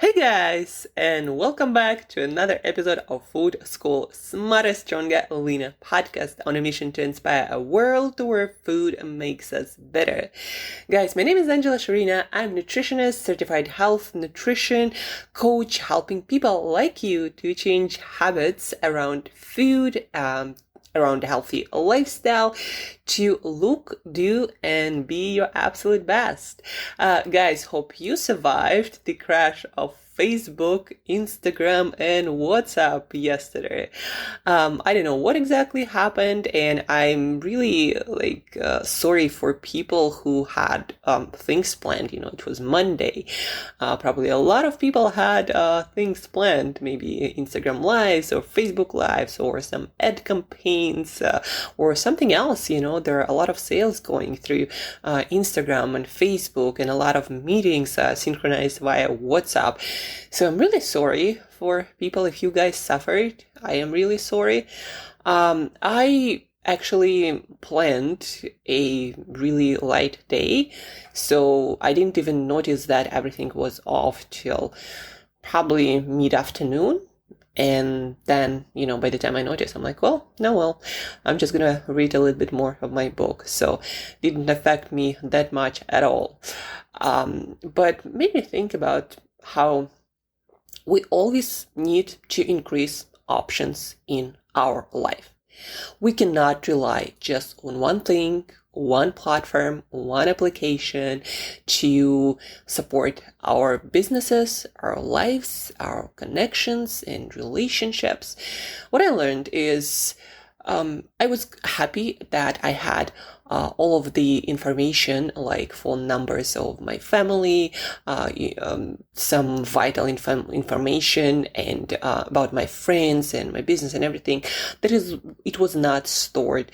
Hey guys, and welcome back to another episode of Food School Smarter, Stronger, Leaner podcast on a mission to inspire a world where food makes us better. Guys, my name is Shurina. I'm a nutritionist, certified health nutrition coach, helping people like you to change habits around food, around a healthy lifestyle to look, do, and be your absolute best. Guys, hope you survived the crash of Facebook, Instagram, and WhatsApp yesterday. I don't know what exactly happened, and I'm really sorry for people who had things planned. It was Monday. Probably a lot of people had things planned, maybe Instagram lives or Facebook lives or some ad campaigns or something else. There are a lot of sales going through Instagram and Facebook, and a lot of meetings synchronized via WhatsApp. So I'm really sorry for people if you guys suffered. I am really sorry. I actually planned a really light day, so I didn't even notice that everything was off till probably mid-afternoon. And then, by the time I noticed, I'm like, I'm just gonna read a little bit more of my book. So it didn't affect me that much at all. But made me think about how we always need to increase options in our life. We cannot rely just on one thing, one platform, one application to support our businesses, our lives, our connections and relationships. What I learned is I was happy that I had all of the information, like phone numbers of my family, some vital information and about my friends and my business and everything. It was not stored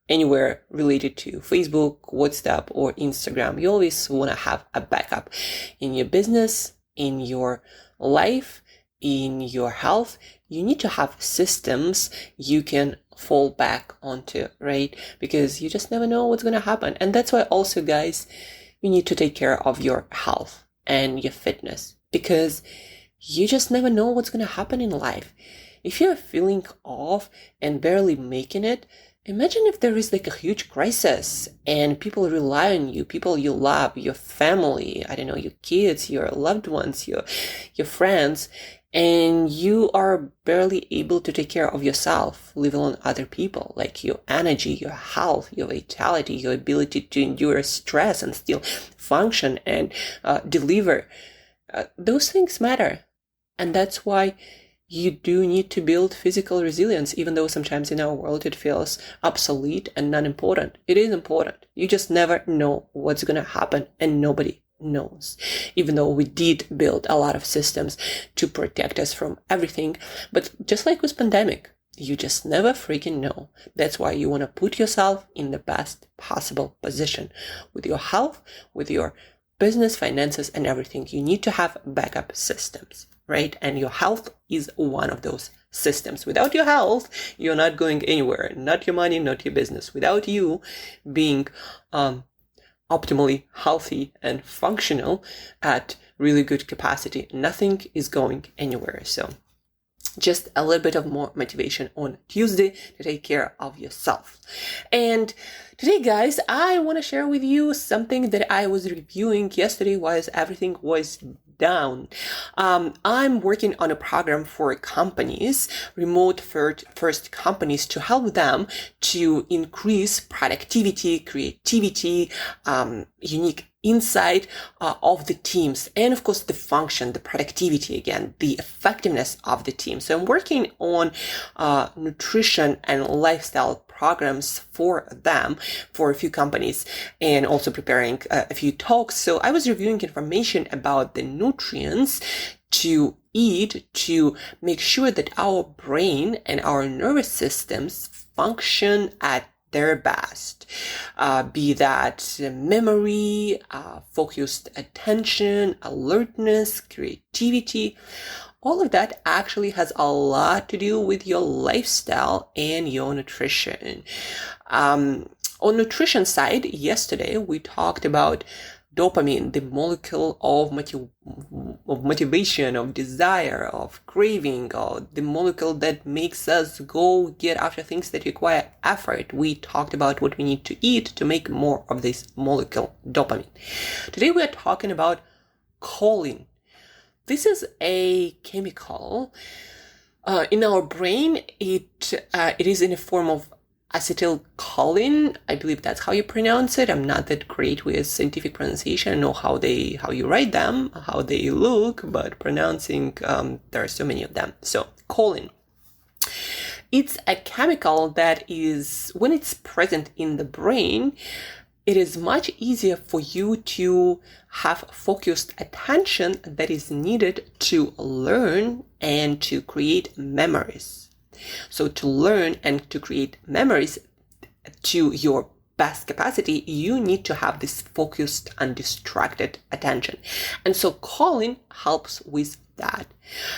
anywhere related to Facebook, WhatsApp, or Instagram. You always want to have a backup in your business, in your life, in your health. You need to have systems you can fall back onto, right? Because you just never know what's going to happen. And that's why also, guys, you need to take care of your health and your fitness, because you just never know what's going to happen in life. If you're feeling off and barely making it, imagine if there is like a huge crisis and people rely on you, people you love, your family, your kids, your loved ones, your friends, and you are barely able to take care of yourself, let alone other people, like your energy, your health, your vitality, your ability to endure stress and still function and deliver. Those things matter. And that's why you do need to build physical resilience, even though sometimes in our world it feels obsolete and not important. It is important. You just never know what's going to happen, and nobody knows. Even though we did build a lot of systems to protect us from everything, but just like with pandemic, you just never freaking know. That's why you want to put yourself in the best possible position with your health, with your business, finances, and everything. You need to have backup systems, right? And your health is one of those systems. Without your health, you're not going anywhere. Not your money, not your business. Without you being optimally healthy and functional at really good capacity, nothing is going anywhere. So just a little bit of more motivation on Tuesday to take care of yourself. And today, guys, I want to share with you something that I was reviewing yesterday while everything was down. I'm working on a program for companies, remote first companies, to help them to increase productivity, creativity, unique insight of the teams, and of course the function, the productivity, again, the effectiveness of the team. So I'm working on nutrition and lifestyle programs for them, for a few companies, and also preparing a few talks. So I was reviewing information about the nutrients to eat to make sure that our brain and our nervous systems function at their best, be that memory, focused attention, alertness, creativity. All of that actually has a lot to do with your lifestyle and your nutrition. On nutrition side, yesterday we talked about dopamine, the molecule of of motivation, of desire, of craving, or the molecule that makes us go get after things that require effort. We talked about what we need to eat to make more of this molecule, dopamine. Today we are talking about choline. This is a chemical in our brain. It is in a form of acetylcholine. I believe that's how you pronounce it. I'm not that great with scientific pronunciation. I know how you write them, how they look, but pronouncing, there are so many of them. So choline. It's a chemical that is, when it's present in the brain, it is much easier for you to have focused attention that is needed to learn and to create memories. So to learn and to create memories to your best capacity, you need to have this focused, undistracted attention. And so choline helps with that.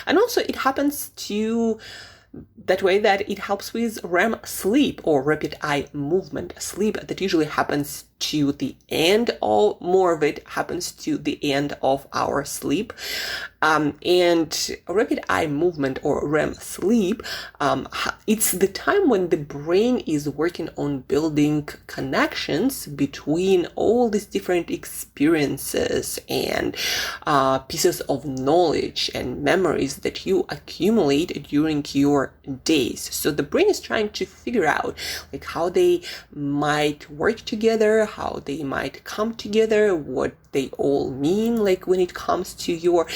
And also it happens to that way that it helps with REM sleep, or rapid eye movement sleep, that usually happens to the end, or more of it happens to the end of our sleep. And rapid eye movement, or REM sleep, it's the time when the brain is working on building connections between all these different experiences and pieces of knowledge and memories that you accumulate during your days. So the brain is trying to figure out like how they might work together, how they might come together, what they all mean, like when it comes to your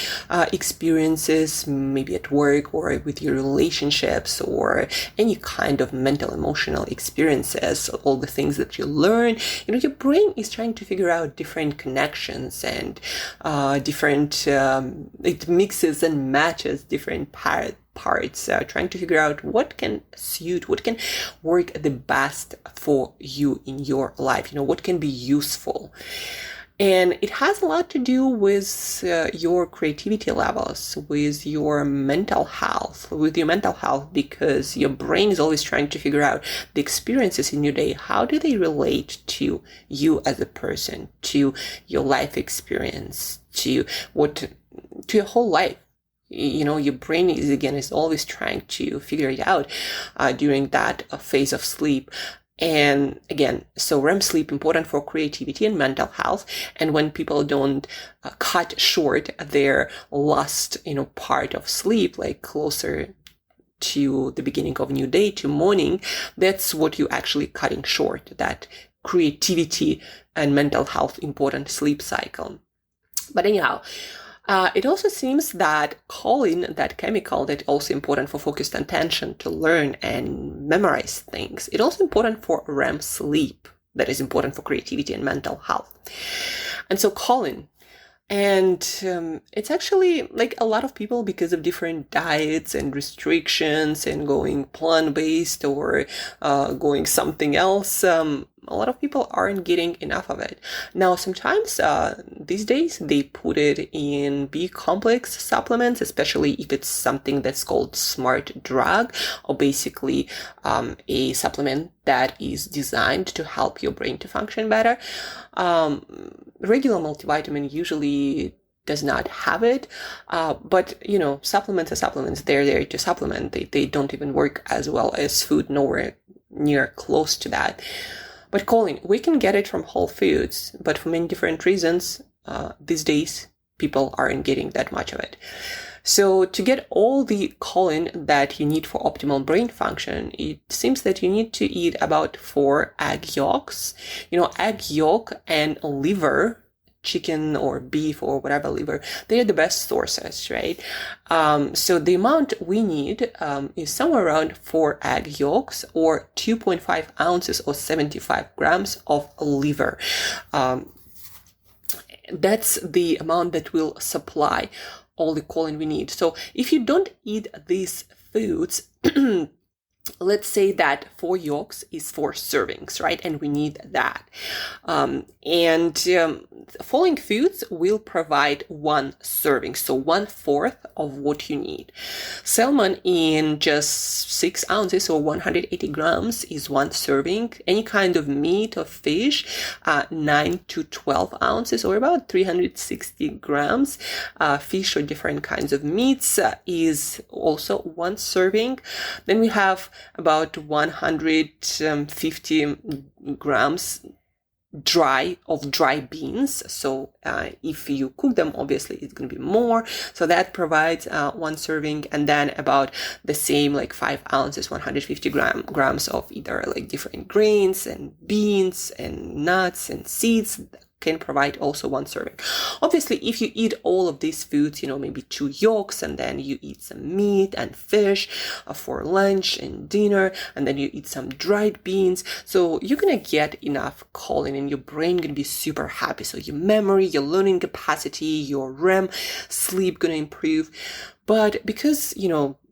experiences, maybe at work or with your relationships or any kind of mental, emotional experiences, all the things that you learn. Your brain is trying to figure out different connections and it mixes and matches different parts, trying to figure out what can suit, what can work the best for you in your life, what can be useful. And it has a lot to do with your creativity levels, with your mental health, because your brain is always trying to figure out the experiences in your day. How do they relate to you as a person, to your life experience, to your whole life? Your brain is always trying to figure it out during that phase of sleep. And again, so REM sleep important for creativity and mental health. And when people don't cut short their last, part of sleep, like closer to the beginning of a new day, to morning, that's what you're actually cutting short, that creativity and mental health important sleep cycle. But anyhow, it also seems that choline, that chemical that also important for focused attention, to learn and memorize things, it's also important for REM sleep, that is important for creativity and mental health. And so choline, and it's actually like a lot of people, because of different diets and restrictions and going plant-based or going something else, a lot of people aren't getting enough of it. Now, sometimes these days they put it in B-complex supplements, especially if it's something that's called smart drug, or basically a supplement that is designed to help your brain to function better. Regular multivitamin usually does not have it, but supplements are supplements. They're there to supplement. They don't even work as well as food, nowhere near close to that. But choline, we can get it from Whole Foods, but for many different reasons, these days, people aren't getting that much of it. So to get all the choline that you need for optimal brain function, it seems that you need to eat about 4 egg yolks. Egg yolk and liver, chicken or beef or whatever liver, they're the best sources, right? So the amount we need is somewhere around 4 egg yolks, or 2.5 ounces or 75 grams of liver. That's the amount that will supply all the choline we need. So if you don't eat these foods, let's say that 4 yolks is 4 servings, right? And we need that. Following foods will provide 1 serving, so 1/4 of what you need. Salmon in just 6 ounces or 180 grams is 1 serving. Any kind of meat or fish, 9 to 12 ounces or about 360 grams. Fish or different kinds of meats is also 1 serving. Then we have about 150 grams dry beans. So if you cook them, obviously it's going to be more. So that provides 1 serving, and then about the same, like 5 ounces, 150 grams of either like different grains and beans and nuts and seeds can provide also 1 serving. Obviously, if you eat all of these foods, maybe 2 yolks, and then you eat some meat and fish for lunch and dinner, and then you eat some dried beans, so you're gonna get enough choline and your brain gonna be super happy. So your memory, your learning capacity, your REM sleep gonna improve. But because,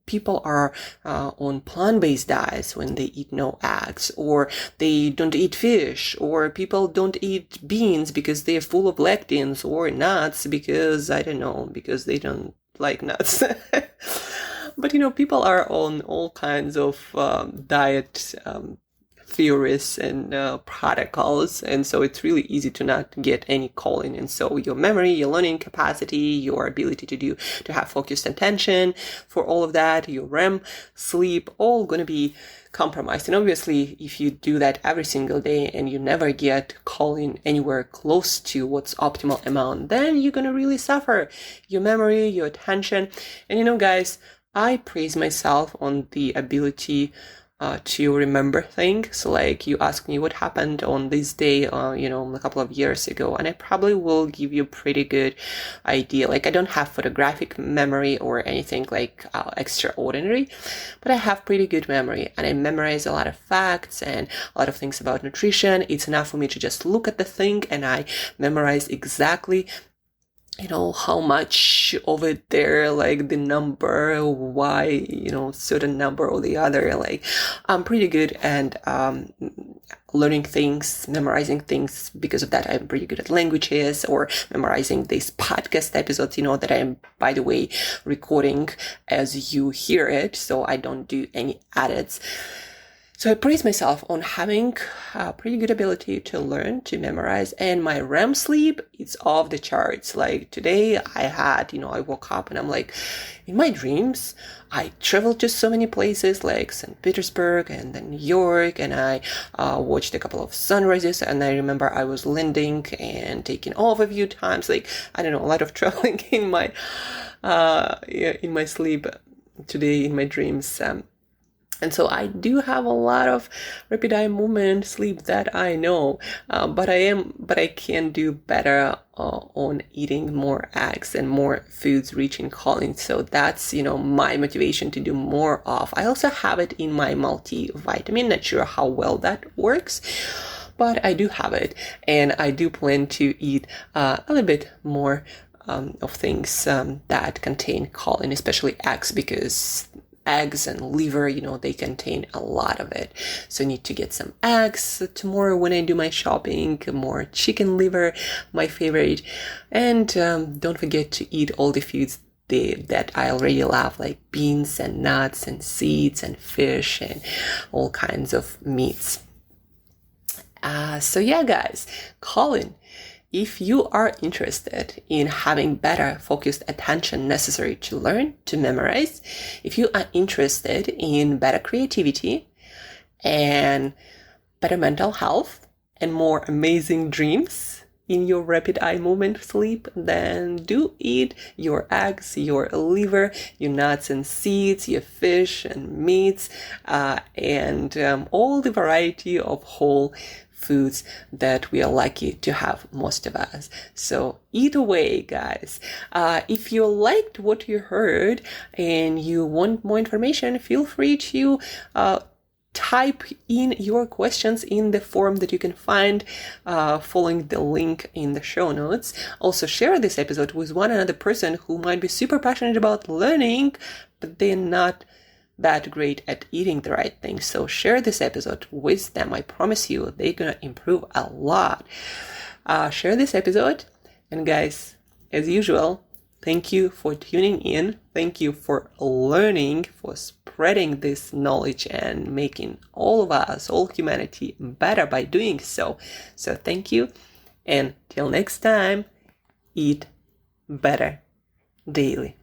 people are on plant-based diets when they eat no eggs, or they don't eat fish, or people don't eat beans because they're full of lectins, or nuts because, because they don't like nuts. But, people are on all kinds of diet theories and protocols, and so it's really easy to not get any choline. And so your memory, your learning capacity, your ability to have focused attention, for all of that, your REM sleep, all going to be compromised. And obviously, if you do that every single day and you never get choline anywhere close to what's optimal amount, then you're going to really suffer your memory, your attention. And guys, I praise myself on the ability to remember things. So like, you ask me what happened on this day, a couple of years ago, and I probably will give you a pretty good idea. Like, I don't have photographic memory or anything like extraordinary, but I have pretty good memory, and I memorize a lot of facts and a lot of things about nutrition. It's enough for me to just look at the thing and I memorize exactly how much of it there, like the number, why, certain number or the other. Like, I'm pretty good at learning things, memorizing things. Because of that, I'm pretty good at languages, or memorizing these podcast episodes, that I'm, by the way, recording as you hear it, so I don't do any edits. So I praise myself on having a pretty good ability to learn, to memorize, and my REM sleep is off the charts. Like today I woke up and I'm like, in my dreams, I traveled to so many places like St. Petersburg and then New York, and I watched a couple of sunrises, and I remember I was landing and taking off a few times. Like, a lot of traveling in my sleep today, in my dreams. And so I do have a lot of rapid eye movement sleep that I know, but I can do better on eating more eggs and more foods rich in choline. So that's, my motivation to do more of. I also have it in my multivitamin. Not sure how well that works, but I do have it, and I do plan to eat a little bit more of things that contain choline, especially eggs, because eggs and liver, they contain a lot of it. So I need to get some eggs tomorrow when I do my shopping, more chicken liver, my favorite. And don't forget to eat all the foods that I already love, like beans and nuts and seeds and fish and all kinds of meats. So yeah, guys, choline. If you are interested in having better focused attention necessary to learn, to memorize, if you are interested in better creativity and better mental health and more amazing dreams in your rapid eye movement sleep, then do eat your eggs, your liver, your nuts and seeds, your fish and meats, and all the variety of whole foods that we are lucky to have, most of us. So eat away, guys. If you liked what you heard and you want more information, feel free to type in your questions in the form that you can find following the link in the show notes. Also, share this episode with one another person who might be super passionate about learning, but they're not that great at eating the right things. So share this episode with them. I promise you, they're gonna improve a lot. Share this episode. And guys, as usual, thank you for tuning in. Thank you for learning, for spreading this knowledge and making all of us, all humanity better by doing so. So thank you. And till next time, eat better daily.